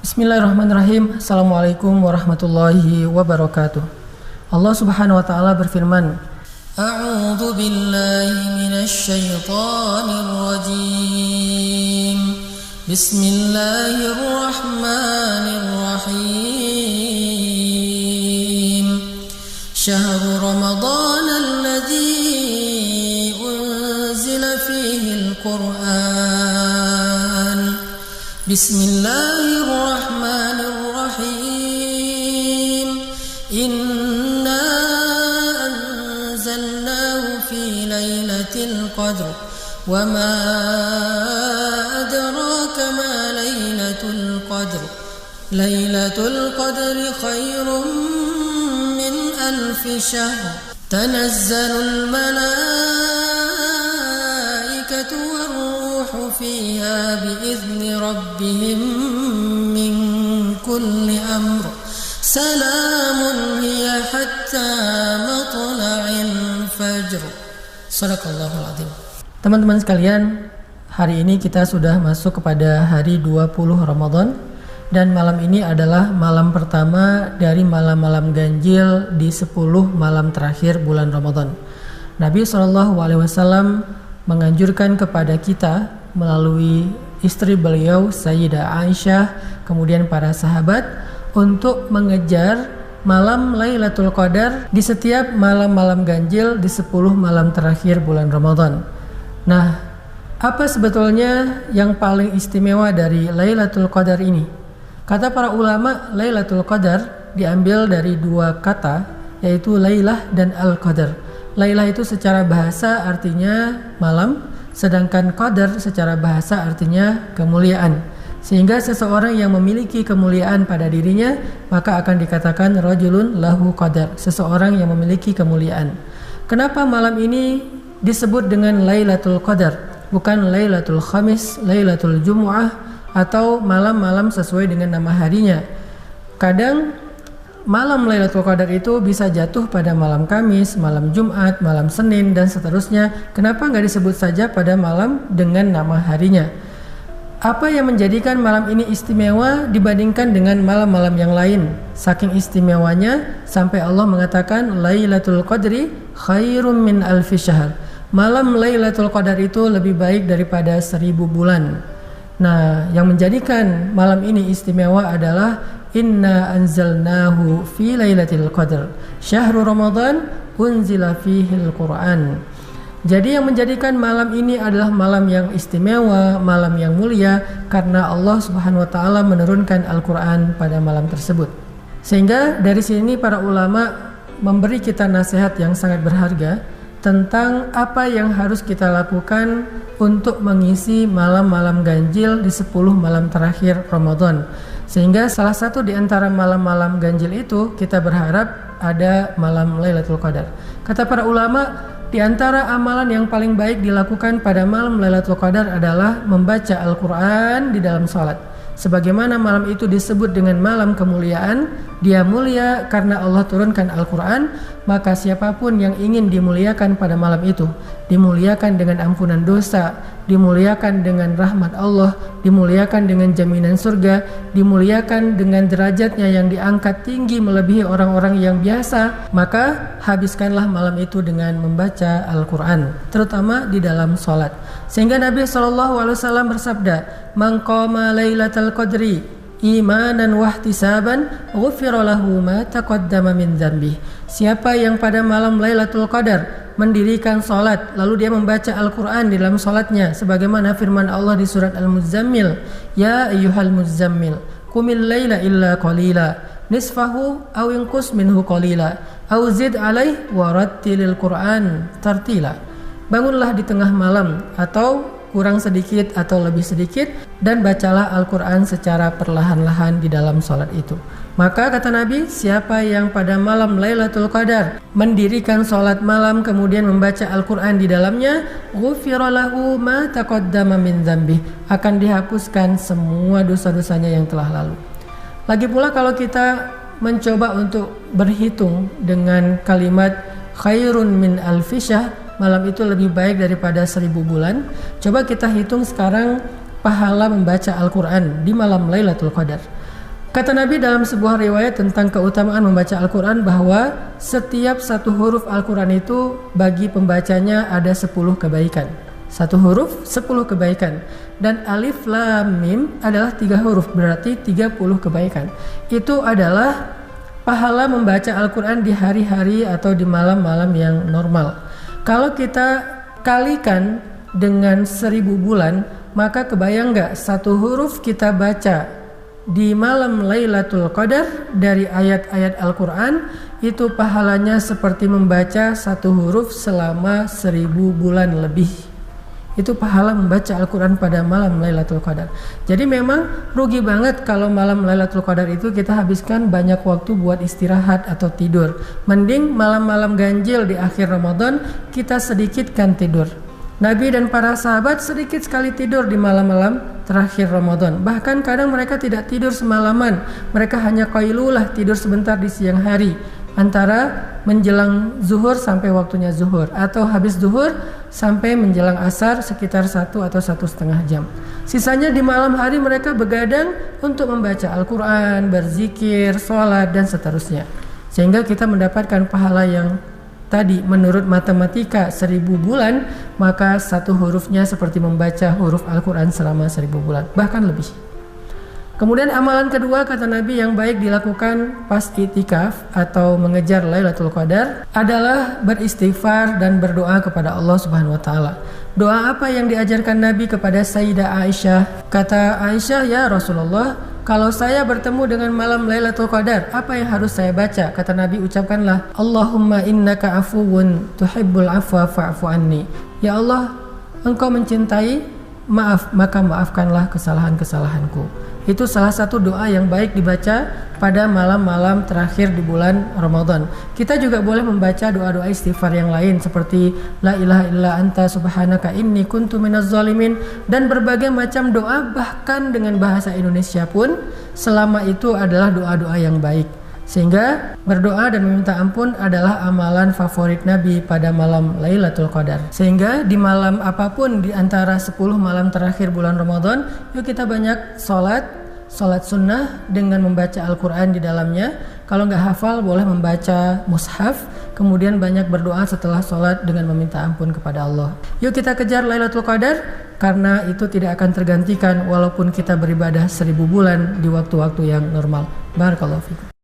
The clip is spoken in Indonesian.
Bismillahirrahmanirrahim. Assalamualaikum warahmatullahi wabarakatuh. Allah Subhanahu wa taala berfirman, A'udzu billahi minasy syaithanir rajim. Bismillahirrahmanirrahim. Syahrul Ramadan alladzi unzila fihi al-Qur'an. Bismillahirrahmanirrahim. Inna anzalnahu fi lailatul qadr. Wa ma adraka ma lailatul qadr. Lailatul qadri khairum min alfi syahr. Tanazzalul malaikatu war-ruhu fiha bi'izni rabbihim min kulli amr. Salamun hiya hatta matla'il fajr. Shadaqallahul azim. Teman-teman sekalian, hari ini kita sudah masuk kepada hari 20 Ramadan dan malam ini adalah malam pertama dari malam-malam ganjil di 10 malam terakhir bulan Ramadan. Nabi SAW menganjurkan kepada kita melalui istri beliau Sayyidah Aisyah, kemudian para sahabat, untuk mengejar malam Lailatul Qadar di setiap malam-malam ganjil di 10 malam terakhir bulan Ramadan. Nah, apa sebetulnya yang paling istimewa dari Lailatul Qadar ini? Kata para ulama, Lailatul Qadar diambil dari dua kata, yaitu Lailah dan Al-Qadar. Lailah itu secara bahasa artinya malam, sedangkan Qadar secara bahasa artinya kemuliaan. Sehingga seseorang yang memiliki kemuliaan pada dirinya, maka akan dikatakan rajulun lahu qadar, seseorang yang memiliki kemuliaan. Kenapa malam ini disebut dengan Lailatul Qadar, bukan Lailatul Khamis, Lailatul Jumu'ah, atau malam-malam sesuai dengan nama harinya? Kadang malam Lailatul Qadar itu bisa jatuh pada malam Kamis, malam Jumat, malam Senin, dan seterusnya. Kenapa nggak disebut saja pada malam dengan nama harinya? Apa yang menjadikan malam ini istimewa dibandingkan dengan malam-malam yang lain? Saking istimewanya sampai Allah mengatakan Lailatul Qadri khairum min alfi syahr. Malam Lailatul Qadar itu lebih baik daripada 1000 bulan. Nah, yang menjadikan malam ini istimewa adalah Inna anzalnahu fi lailatul qadr. Syahrul Ramadan unzila fihil Qur'an. Jadi yang menjadikan malam ini adalah malam yang istimewa, malam yang mulia, karena Allah Subhanahu wa taala menurunkan Al-Qur'an pada malam tersebut. Sehingga dari sini para ulama memberi kita nasihat yang sangat berharga tentang apa yang harus kita lakukan untuk mengisi malam-malam ganjil di 10 malam terakhir Ramadan. Sehingga salah satu di antara malam-malam ganjil itu kita berharap ada malam Lailatul Qadar. Kata para ulama, di antara amalan yang paling baik dilakukan pada malam Lailatul Qadar adalah membaca Al-Quran di dalam salat. Sebagaimana malam itu disebut dengan malam kemuliaan, dia mulia karena Allah turunkan Al-Quran, maka siapapun yang ingin dimuliakan pada malam itu, dimuliakan dengan ampunan dosa, dimuliakan dengan rahmat Allah, dimuliakan dengan jaminan surga, dimuliakan dengan derajatnya yang diangkat tinggi melebihi orang-orang yang biasa, maka habiskanlah malam itu dengan membaca Al-Quran, terutama di dalam sholat. Sehingga Nabi SAW bersabda, Man qama lailatal qadri imanan wahtisaban ghufira lahu ma taqaddama min dzambih. Siapa yang pada malam Lailatul Qadar mendirikan salat lalu dia membaca Al-Qur'an di dalam salatnya, sebagaimana firman Allah di surat Al-Muzammil, Ya ayyuhal muzammil qumil laila illa qalila nisfahu aw inqus minhu qalila aw zid alaih warattilil Qur'an tartila. Bangunlah di tengah malam atau kurang sedikit atau lebih sedikit dan bacalah Al-Quran secara perlahan-lahan di dalam sholat itu. Maka kata Nabi, siapa yang pada malam Lailatul Qadar mendirikan sholat malam kemudian membaca Al-Quran di dalamnya, ghufira lahu ma taqaddama min dzambih, akan dihapuskan semua dosa-dosanya yang telah lalu. Lagi pula kalau kita mencoba untuk berhitung dengan kalimat khairun min alfi syahr, malam itu lebih baik daripada 1000 bulan. Coba kita hitung sekarang pahala membaca Al-Quran di malam Lailatul Qadar. Kata Nabi dalam sebuah riwayat tentang keutamaan membaca Al-Quran bahwa setiap satu huruf Al-Quran itu bagi pembacanya ada 10 kebaikan. Satu huruf 10 kebaikan. Dan alif lam mim adalah 3 huruf, berarti 30 kebaikan. Itu adalah pahala membaca Al-Quran di hari-hari atau di malam-malam yang normal. Kalau kita kalikan dengan 1000 bulan, maka kebayang gak satu huruf kita baca di malam Lailatul Qadar dari ayat-ayat Al-Quran itu pahalanya seperti membaca satu huruf selama 1000 bulan lebih. Itu pahala membaca Al-Quran pada malam Lailatul Qadar. Jadi memang rugi banget kalau malam Lailatul Qadar itu kita habiskan banyak waktu buat istirahat atau tidur. Mending malam-malam ganjil di akhir Ramadan kita sedikitkan tidur. Nabi dan para sahabat sedikit sekali tidur di malam-malam terakhir Ramadan. Bahkan kadang mereka tidak tidur semalaman. Mereka hanya qailulah, tidur sebentar di siang hari, antara menjelang zuhur sampai waktunya zuhur, atau habis zuhur sampai menjelang asar sekitar 1 atau 1,5 jam. Sisanya di malam hari mereka begadang untuk membaca Al-Quran, berzikir, sholat, dan seterusnya. Sehingga kita mendapatkan pahala yang tadi menurut matematika 1000 bulan, maka satu hurufnya seperti membaca huruf Al-Quran selama 1000 bulan, bahkan lebih. Kemudian amalan kedua kata Nabi yang baik dilakukan pas itikaf atau mengejar Lailatul Qadar adalah beristighfar dan berdoa kepada Allah Subhanahu wa taala. Doa apa yang diajarkan Nabi kepada Sayyidah Aisyah? Kata Aisyah, "Ya Rasulullah, kalau saya bertemu dengan malam Lailatul Qadar, apa yang harus saya baca?" Kata Nabi, ucapkanlah, "Allahumma innaka afuwun tuhibbul afwa fa'fu anni." Ya Allah, Engkau mencintai maaf, maka maafkanlah kesalahan-kesalahanku. Itu salah satu doa yang baik dibaca pada malam-malam terakhir di bulan Ramadan. Kita juga boleh membaca doa-doa istighfar yang lain seperti La ilaha illa anta subhanaka inni kuntu minaz zalimin, dan berbagai macam doa bahkan dengan bahasa Indonesia pun selama itu adalah doa-doa yang baik. Sehingga berdoa dan meminta ampun adalah amalan favorit Nabi pada malam Lailatul Qadar. Sehingga di malam apapun di antara 10 malam terakhir bulan Ramadan, yuk kita banyak sholat sunnah dengan membaca Al-Quran di dalamnya. Kalau nggak hafal boleh membaca mushaf, kemudian banyak berdoa setelah sholat dengan meminta ampun kepada Allah. Yuk kita kejar Lailatul Qadar, karena itu tidak akan tergantikan walaupun kita beribadah 1000 bulan di waktu-waktu yang normal. Barakallahu fikum.